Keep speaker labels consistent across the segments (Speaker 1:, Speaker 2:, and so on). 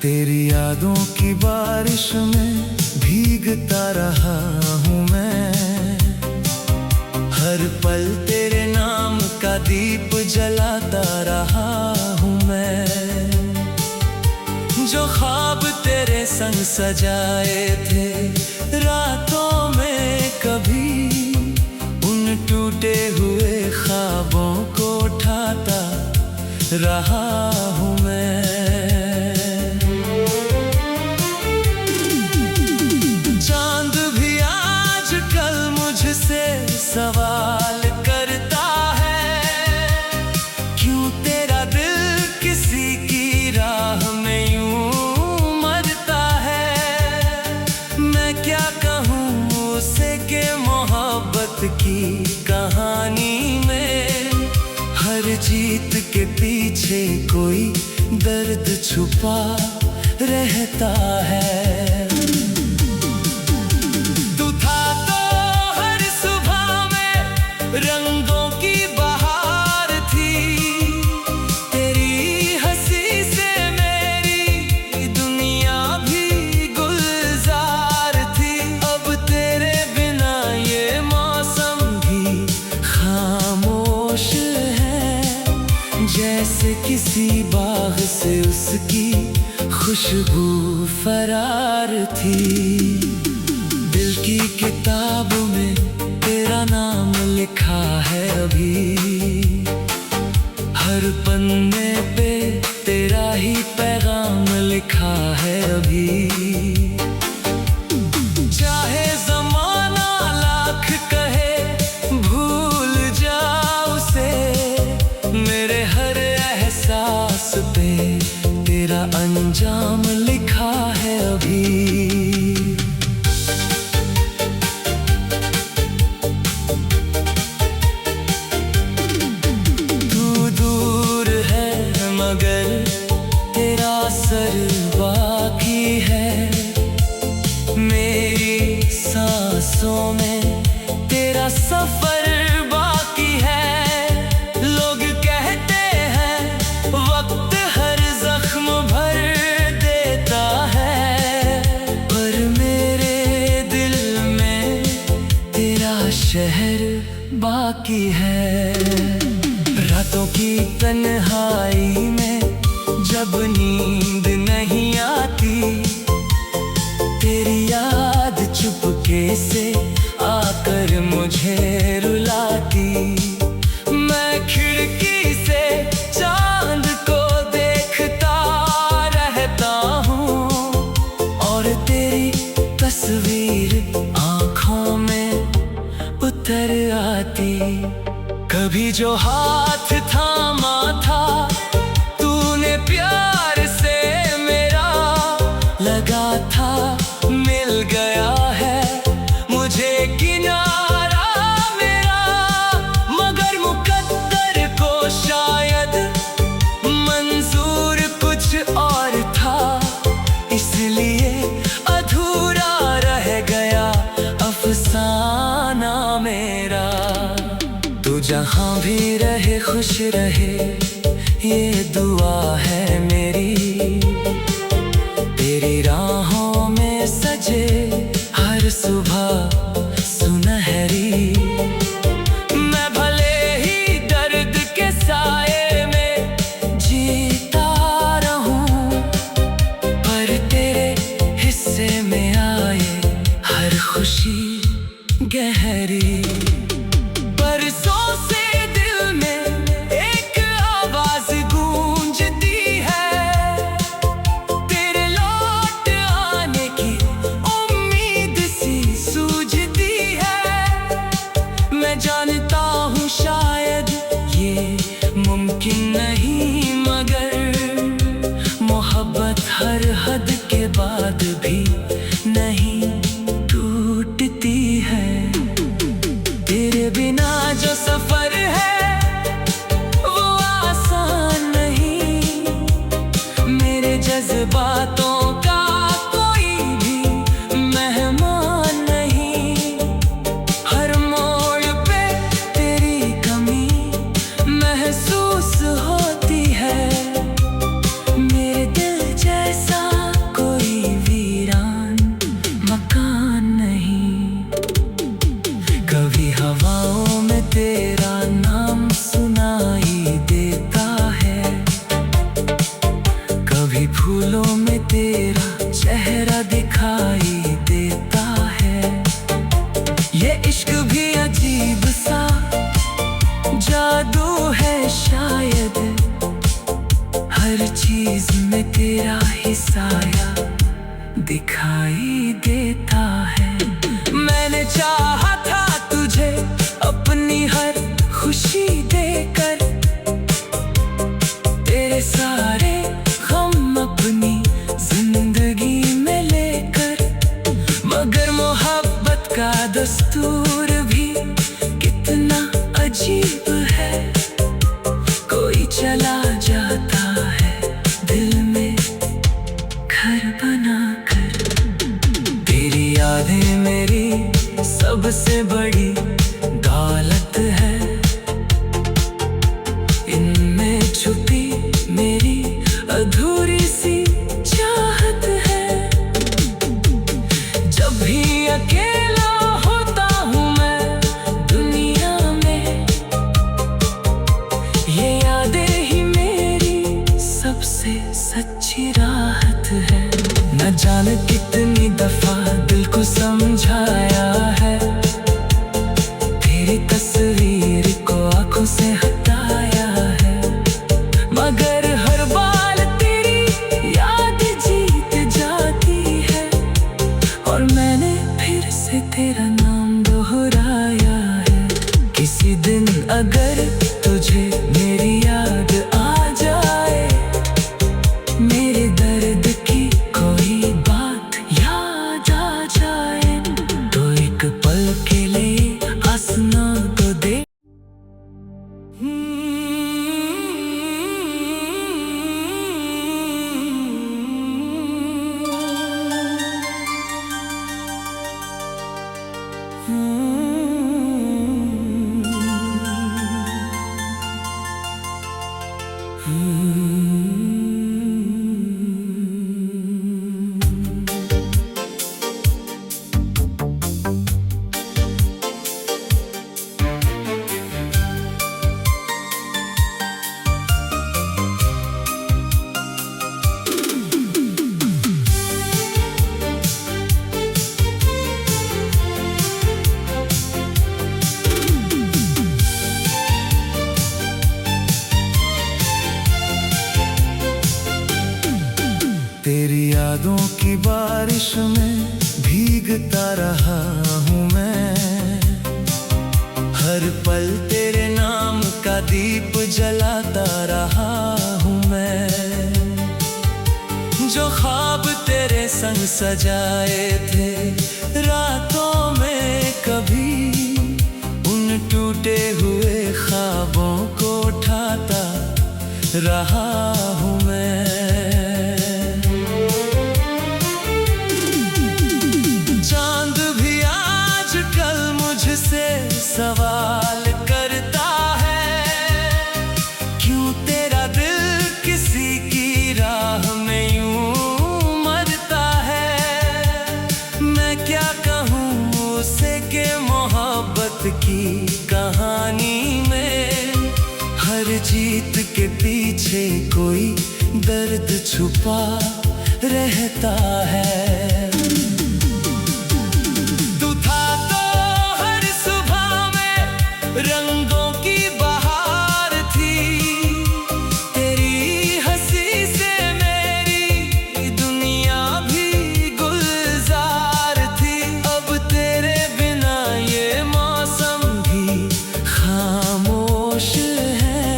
Speaker 1: तेरी यादों की बारिश में भीगता रहा हूँ मैं। हर पल तेरे नाम का दीप जलाता रहा हूँ मैं। जो ख्वाब तेरे संग सजाए थे रातों में कभी, उन टूटे हुए ख्वाबों को उठाता रहा हूँ मैं। सवाल करता है, क्यों तेरा दिल किसी की राह में यूं मरता है। मैं क्या कहूँ उसे कि मोहब्बत की कहानी में हर जीत के पीछे कोई दर्द छुपा रहता है। रंगों की बहार थी, तेरी हंसी से मेरी दुनिया भी गुलजार थी। अब तेरे बिना ये मौसम भी खामोश है, जैसे किसी बाग से उसकी खुशबू फरार थी। दिल की किताब में तेरा नाम लिखा है अभी, हर पन्ने पे तेरा ही पैगाम लिखा है अभी। चाहे ज़माना लाख कहे भूल जा उसे, मेरे हर एहसास पे तेरा अंजाम लिखा है अभी। मगर तेरा असर बाकी है, मेरी सांसों में तेरा सफर बाकी है। लोग कहते हैं वक्त हर जख्म भर देता है, पर मेरे दिल में तेरा शहर बाकी है। रातों की तन्हाई में जब नींद नहीं आती, तेरी याद चुपके से आकर मुझे रुलाती। मैं खिड़की से चांद को देखता रहता हूँ, और तेरी तस्वीर आँखों में उतर आती। कभी जो हाथ थामा था तूने प्यार से मेरा, लगा था मिल गया है मुझे किनारा मेरा। मगर मुकद्दर को शायद मंजूर कुछ और था, इसलिए अधूरा रह गया अफसाना मेरा। तू जहाँ भी रहे खुश रहे, ये दुआ है मेरी। तेरी राहों में सजे हर सुबह सुनहरी। मैं भले ही दर्द के साए में जीता रहूं, पर तेरे हिस्से में आए हर खुशी गहरी। बरसों से दिल में चीज में तेरा ही साया दिखाई देता है। मैंने चाहा था तुझे अपनी हर खुशी देकर, तेरे सारे गम अपनी जिंदगी में लेकर, मगर मोहब्बत का दस्तूर भी कितना अजीब है। कोई चला जाता है दिल में घर बनाकर। तेरी यादें मेरी सबसे बड़ी दौलत है, इनमें छुपी मेरी अधूरी सी चाहत है। जब भी अकेला होता हूँ मैं दुनिया में, ये यादें ही मेरी सबसे सच्ची राहत है। न जाने कितनी दफा दिल को समझाया है, तेरी तस्वीर को आंखों से हटाया है, मगर हर बार तेरी याद जीत जाती है। और मैंने फिर से तेरा नाम दोहराया है। किसी दिन अगर तुझे मेरी याद आ जाए, मेरे दर्द की कोई बात याद आ जाए, तो एक पल के लिए हंसना तो दे। तेरी यादों की बारिश में भीगता रहा हूँ मैं, हर पल तेरे नाम का दीप जलाता रहा हूँ मैं। जो ख्वाब तेरे संग सजाए थे रातों में कभी, उन टूटे हुए ख्वाबों को उठाता रहा हूँ मैं। सवाल करता है, क्यों तेरा दिल किसी की राह में यूं मरता है। मैं क्या कहूँ उसे कि मोहब्बत की कहानी में हर जीत के पीछे कोई दर्द छुपा रहता है। रंगों की बहार थी, तेरी हंसी से मेरी दुनिया भी गुलजार थी। अब तेरे बिना ये मौसम भी खामोश है,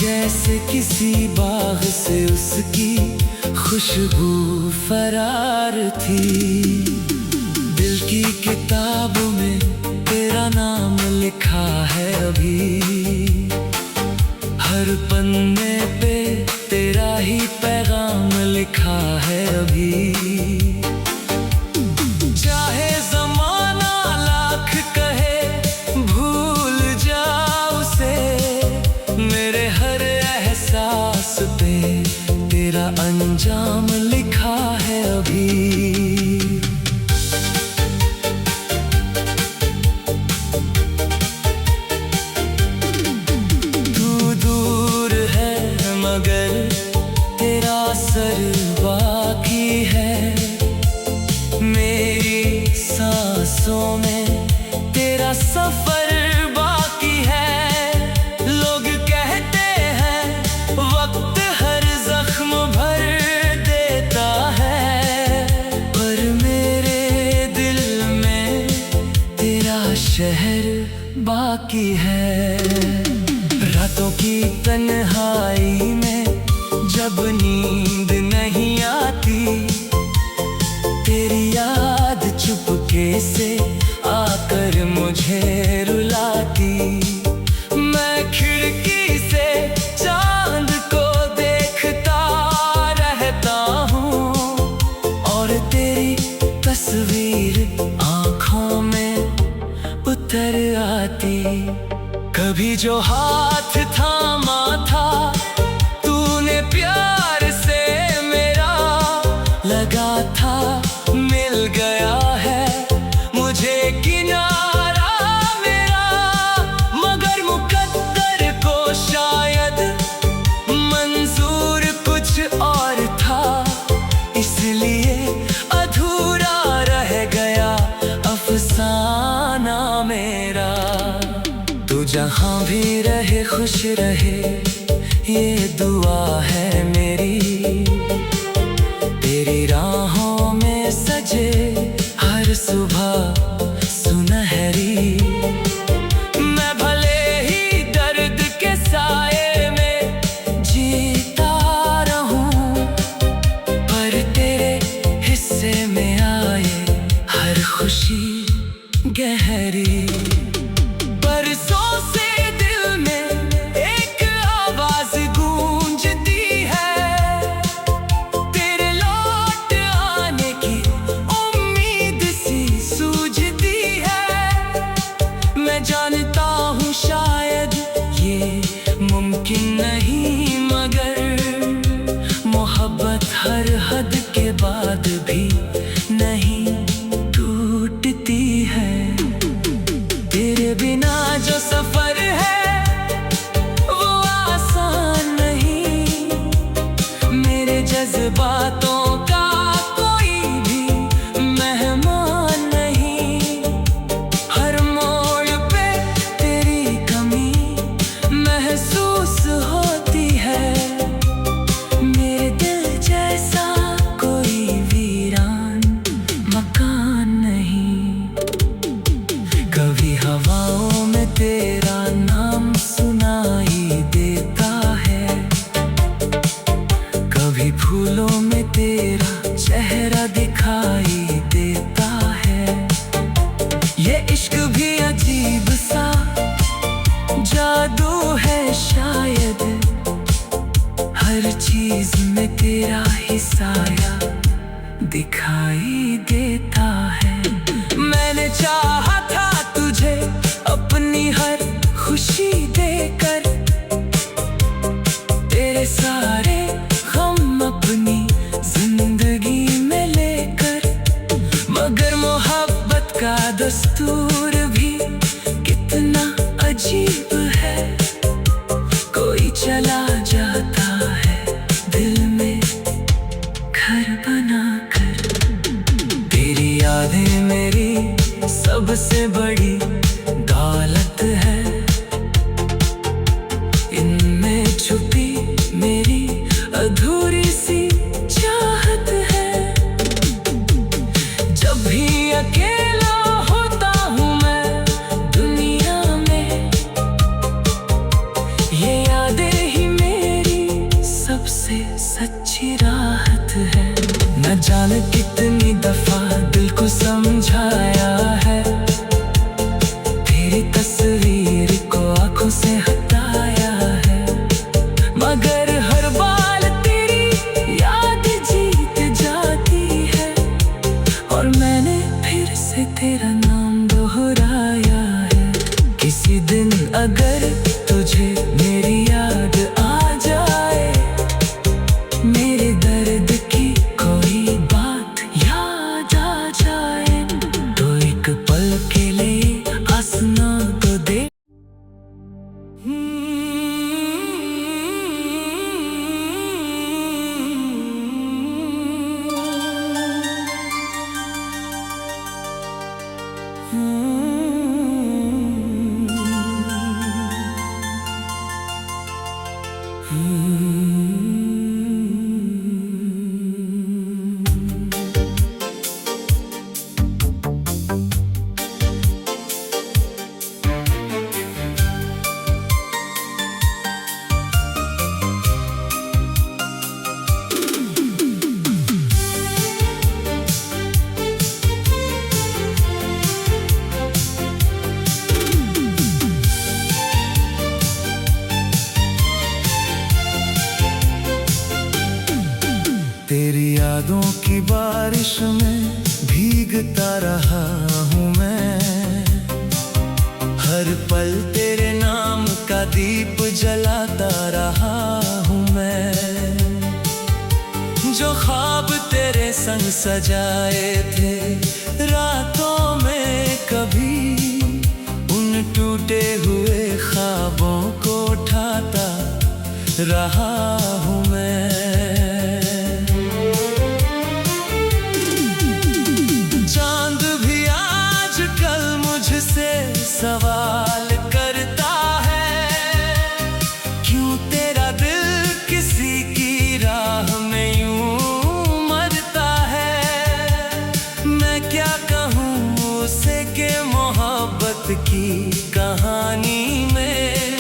Speaker 1: जैसे किसी बाग से उसकी खुशबू फरार थी। दिल की किताब में तेरा नाम लिखा है अभी, हर पन्ने पे तेरा ही पैगाम लिखा है अभी। चाहे ज़माना लाख कहे भूल जा उसे, मेरे हर एहसास पे तेरा अंजाम लिखा है अभी। मगर तेरा असर बाकी है, मेरी सांसों में तेरा सफर बाकी है। लोग कहते हैं वक्त हर जख्म बाकी है। रातों की तन्हाई में जब नींद नहीं आती, तेरी याद चुपके से आकर मुझे रुलाती। मैं खिड़की से चांद को देखता रहता हूँ और तेरी तस्वीर आँखों में उतर आती। कभी जो हाथ थामा था तूने प्यार से मेरा, लगा था मिल गया है मुझे किनारा मेरा। मगर मुकद्दर को शायद मंजूर कुछ और था, इसलिए अधूरा रह गया अफसाना मेरा। तू जहाँ भी रहे खुश रहे, ये दुआ है मेरी। तेरी राहों में सजे हर सुबह सुनहरी। मैं भले ही दर्द के साए में जीता रहूं, पर तेरे हिस्से में आए हर खुशी गहरी। बरसों से दिल में एक आवाज गूंजती है, तेरे लौट आने की उम्मीद सी सूझती है। मैं जानता हूँ शायद ये मुमकिन नहीं, मगर मोहब्बत हर हद के बाद भी नहीं टूटती है। तेरे बिना जो सफर है वो आसान नहीं, मेरे जज्बातों का कोई भी मेहमान नहीं। हर मोड़ पे तेरी कमी महसूस होती है, मेरे दिल जैसा कोई वीरान मकान नहीं। कभी हवाओं में तेरा नाम सुनाई देता है, कभी फूलों में तेरा चेहरा दिखाई देता है। ये इश्क भी अजीब सा जादू है शायद, हर चीज में तेरा ही साया दिखाई देता है। मैंने चाहा था तुझे अपनी हर खुशी देकर, तेरे सारे गम अपनी जिंदगी में लेकर। मगर मोहब्बत का दस्तूर भी कितना अजीब है, कोई चला जाता है दिल में घर बनाकर। तेरी यादें मेरी सबसे बड़ी दौलत है, इनमें छुपी मेरी अधूरी सी चाहत है। जब भी अकेला होता हूँ मैं दुनिया में, ये यादें ही मेरी सबसे सच्ची राहत है। न जाने कितनी दफा दिल को समझाया है, तेरी तस्वीर को आंखों से हटाया है। मगर हर बार तेरी याद जीत जाती है, और मैंने फिर से तेरा नाम दोहराया है। किसी दिन अगर तुझे मेरी याद आ जाए, मेरे दर्द की कोई बात याद आ जाए, तो एक पल के लिए आसमां को दे।
Speaker 2: यादों की बारिश में भीगता रहा हूँ मैं। हर पल तेरे नाम का दीप जलाता रहा हूँ मैं। जो ख्वाब तेरे संग सजाए थे रातों में, कभी उन टूटे हुए ख्वाबों को उठाता रहा हूँ मैं। चांद भी आजकल मुझसे सवाल करता है, क्यों तेरा दिल किसी की राह में यूं मरता है। मैं क्या कहूँ उसे कि मोहब्बत की कहानी में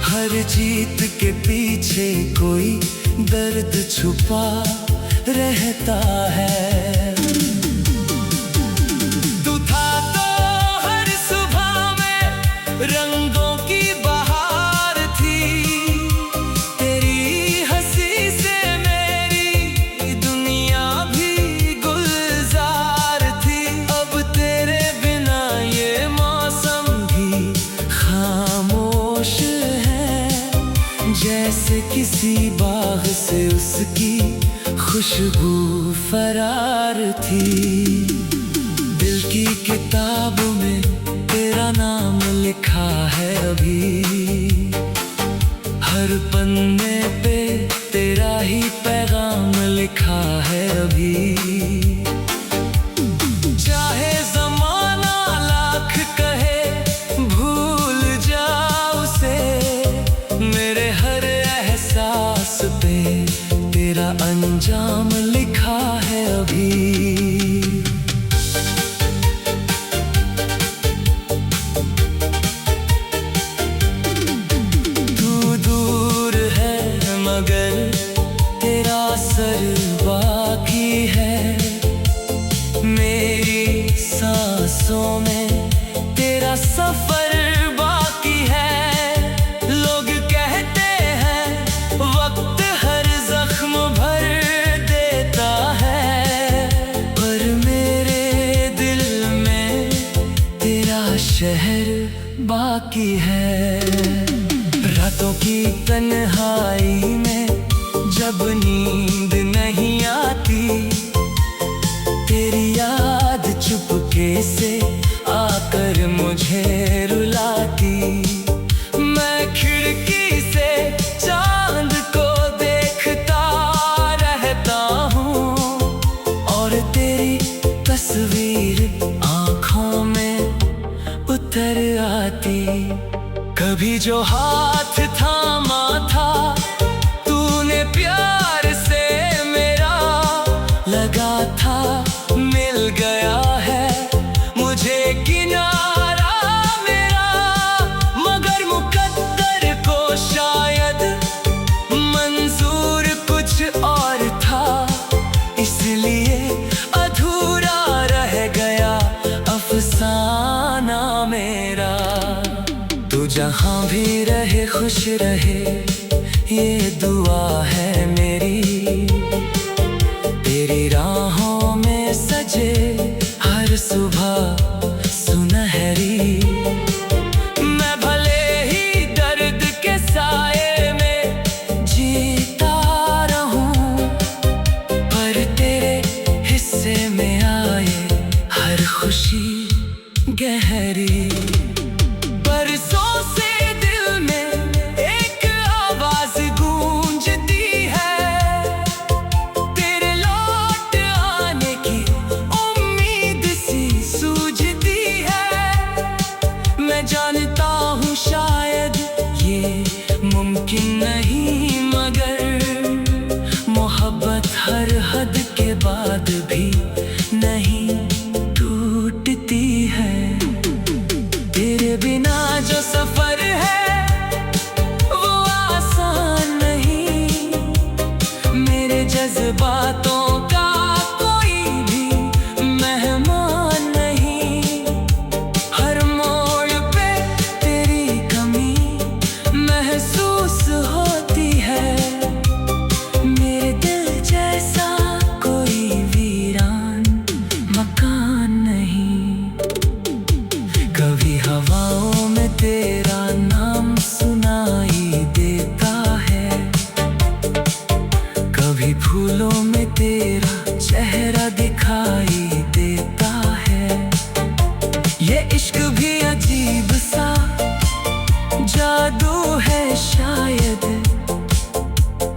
Speaker 2: हर जीत के पीछे कोई दर्द छुपा रहता है। तू था तो हर सुबह में रंगों की बहार थी, तेरी हंसी से मेरी दुनिया भी गुलजार थी। अब तेरे बिना ये मौसम भी खामोश है, जैसे किसी बाग से उसकी खुशबू फरार थी। दिल की किताब में तेरा नाम लिखा है अभी, हर पन्ने पे तेरा ही पैगाम लिखा है अभी। चाहे ज़माना लाख कहे भूल जा उसे, मेरे हर एहसास पे तेरा अंजाम लिखा है अभी। तू दूर है मगर तेरा असर बाकी है, मेरी सांसों में तेरा सफर बाकी है। लोग कहते हैं वक्त हर जख्म भर देता है, पर मेरे दिल में तेरा शहर बाकी है। रातों की तन्हाई में जब नींद नहीं आती, तेरी याद चुपके से आकर मुझे रुलाती। मैं खिड़की से चांद को देखता रहता हूँ, और तेरी तस्वीर आँखों में उतर आती। कभी जो हाथ थामा था तूने प्यार से मेरा, लगा था मिल गया है मुझे किनारा मेरा। मगर मुकद्दर को शायद मंजूर कुछ और था, इसलिए अधूरा रह गया अफसाना मेरा। तू जहाँ भी रहे खुश रहे, ये दुआ है मेरी। तेरी राहों में सजे हर सुबह सुनहरी। मैं भले ही दर्द के साए में जीता रहूं, पर तेरे हिस्से में आए हर खुशी गहरी। बरसों से दिल में एक आवाज गूंजती है, तेरे लौट आने की उम्मीद सी सूझती है। मैं जानता हूँ शायद ये मुमकिन नहीं, मगर मोहब्बत हर हद के बाद भी नहीं टूटती है। तेरे बिना जो सफर है वो आसान नहीं, मेरे जज्बातों का कोई भी मेहमान नहीं। हर मोड़ पे तेरी कमी महसूस होती है, मेरे दिल जैसा कोई
Speaker 1: शायद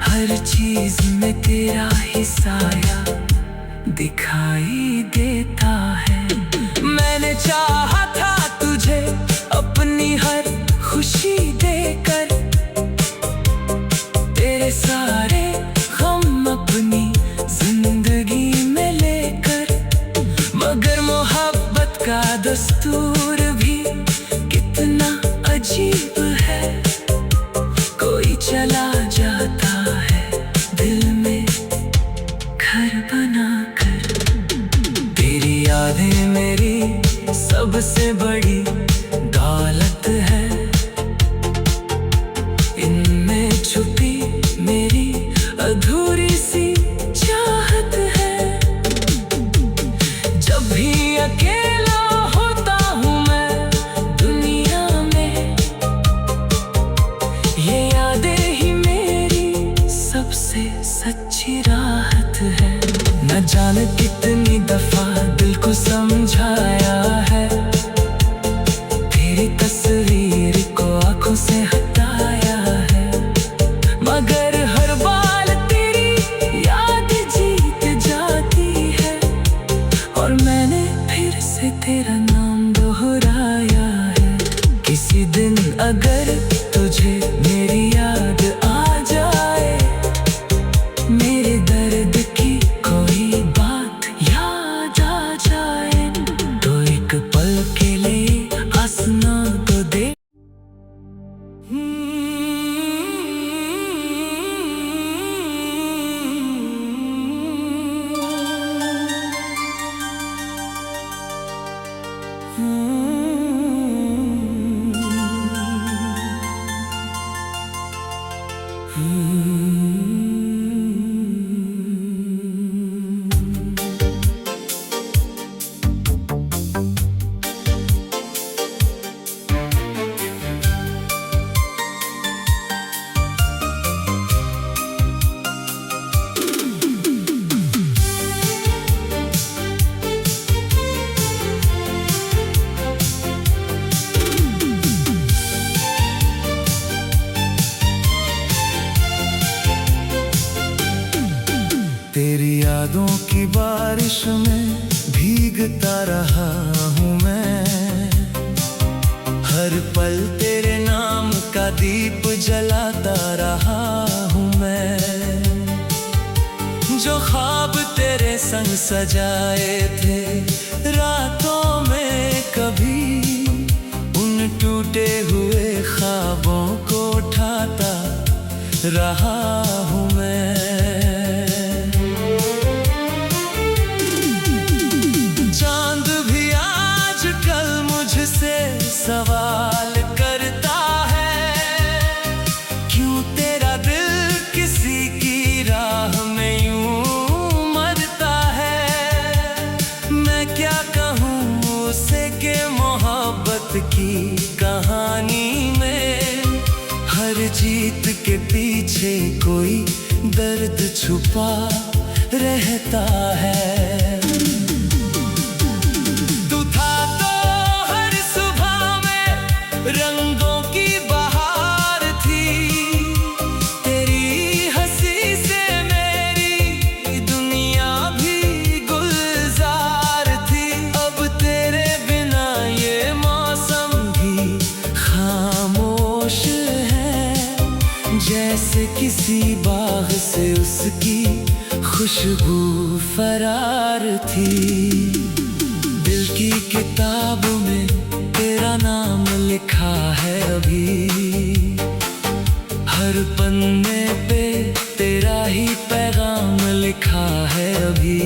Speaker 1: हर चीज में तेरा ही साया दिखाई देता है। मैंने चाहा था तुझे अपनी हर खुशी देकर, तेरे सारे गम अपनी जिंदगी में लेकर, मगर मोहब्बत का दस्तूर भी कितना अजीब है। कोई चला जाता है दिल में घर बनाकर, तेरी यादें मेरी सबसे बड़ी दौलत है। इनमें छुपी मेरी अधूरी सी चाहत है। जब भी अकेला होता हूँ मैं दुनिया में, ये यादें ही मेरी सबसे सच्ची राहत है। न जाने कितनी दफा दिल को समझाया है, तेरी तस्वीर को आंखों से हटाया है, मगर हर बार तेरी याद जीत जाती है। और मैंने फिर से तेरा नाम दोहराया है। किसी दिन अगर तुझे मेरी याद आ जाए, मेरे दर्द की कोई बात याद आ जाए, तो एक पल के लिए हंसना तो दे।
Speaker 2: तेरी यादों की बारिश में भीगता रहा हूँ मैं, हर पल तेरे नाम का दीप जलाता रहा हूँ मैं। जो ख्वाब तेरे संग सजाए थे रातों में कभी, उन टूटे हुए ख्वाबों को उठाता रहा हूँ मैं। सवाल करता है, क्यों तेरा दिल किसी की राह में यूं मरता है। मैं क्या कहूँ उसे कि मोहब्बत की कहानी में हर जीत के पीछे कोई दर्द छुपा रहता है। रंगों की बहार थी, तेरी हंसी से मेरी दुनिया भी गुलजार थी। अब तेरे बिना ये मौसम भी खामोश है, जैसे किसी बाग से उसकी खुशबू फरार थी। दिल की किताब में तेरा नाम लिखा है अभी, हर पन्ने पे तेरा ही पैगाम लिखा है अभी।